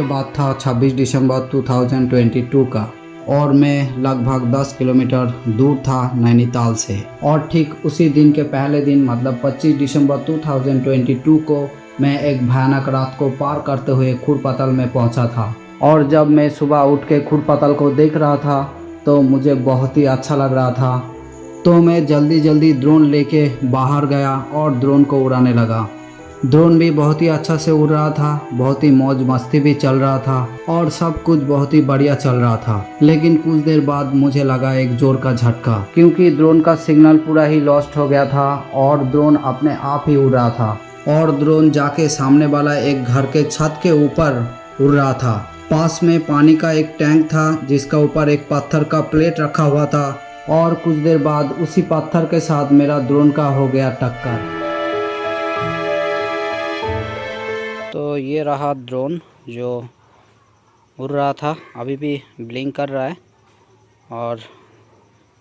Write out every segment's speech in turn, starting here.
बाद था 26 दिसंबर 2022 का और मैं लगभग 10 किलोमीटर दूर था नैनीताल से। और ठीक उसी दिन के पहले दिन मतलब 25 दिसंबर 2022 को मैं एक भयानक रात को पार करते हुए खुरपतल में पहुंचा था। और जब मैं सुबह उठ के खुरपतल को देख रहा था तो मुझे बहुत ही अच्छा लग रहा था। तो मैं जल्दी जल्दी ड्रोन लेके बाहर गया और ड्रोन को उड़ाने लगा। ड्रोन भी बहुत ही अच्छा से उड़ रहा था, बहुत ही मौज मस्ती भी चल रहा था और सब कुछ बहुत ही बढ़िया चल रहा था। लेकिन कुछ देर बाद मुझे लगा एक जोर का झटका, क्योंकि ड्रोन का सिग्नल पूरा ही लॉस्ट हो गया था और ड्रोन अपने आप ही उड़ रहा था। और ड्रोन जाके सामने वाला एक घर के छत के ऊपर उड़ रहा था। पास में पानी का एक टैंक था जिसका ऊपर एक पत्थर का प्लेट रखा हुआ था और कुछ देर बाद उसी पत्थर के साथ मेरा ड्रोन का हो गया टक्कर। तो ये रहा ड्रोन जो उड़ रहा था, अभी भी ब्लिंक कर रहा है। और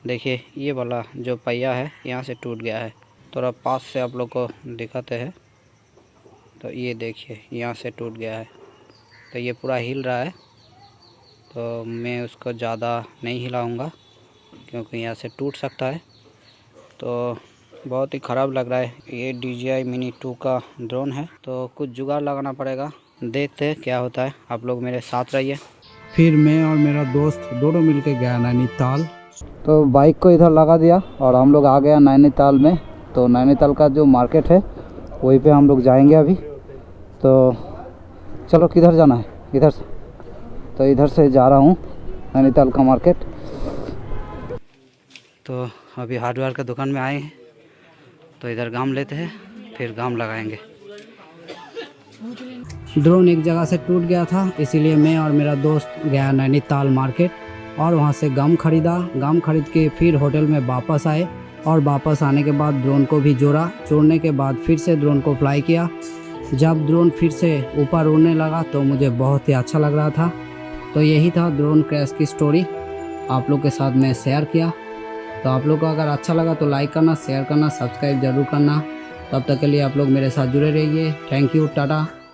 देखिए ये वाला जो पहिया है यहाँ से टूट गया है। थोड़ा पास से आप लोग को दिखाते हैं तो ये देखिए यहाँ से टूट गया है। तो ये पूरा हिल रहा है, तो मैं उसको ज़्यादा नहीं हिलाऊंगा क्योंकि यहाँ से टूट सकता है। तो बहुत ही ख़राब लग रहा है। ये DJI Mini 2 का ड्रोन है, तो कुछ जुगाड़ लगाना पड़ेगा। देखते हैं क्या होता है, आप लोग मेरे साथ रहिए। फिर मैं और मेरा दोस्त दोनों मिलके गया नैनीताल। तो बाइक को इधर लगा दिया और हम लोग आ गया नैनीताल में। तो नैनीताल का जो मार्केट है वहीं पे हम लोग जाएंगे अभी। तो चलो किधर जाना है, इधर से। तो इधर से जा रहा हूँ नैनीताल का मार्केट। तो अभी हार्डवेयर का दुकान में आए हैं, तो इधर गाम लेते हैं फिर गाम लगाएंगे। ड्रोन एक जगह से टूट गया था, इसीलिए मैं और मेरा दोस्त गया नैनीताल मार्केट और वहाँ से गम खरीदा। गम खरीद के फिर होटल में वापस आए और वापस आने के बाद ड्रोन को भी जोड़ने के बाद फिर से ड्रोन को फ्लाई किया। जब ड्रोन फिर से ऊपर उड़ने लगा तो मुझे बहुत ही अच्छा लग रहा था। तो यही था ड्रोन क्रैश की स्टोरी, आप लोग के साथ मैं शेयर किया। तो आप लोग को अगर अच्छा लगा तो लाइक करना, शेयर करना, सब्सक्राइब जरूर करना। तब तक के लिए आप लोग मेरे साथ जुड़े रहिए। Thank you, Tata.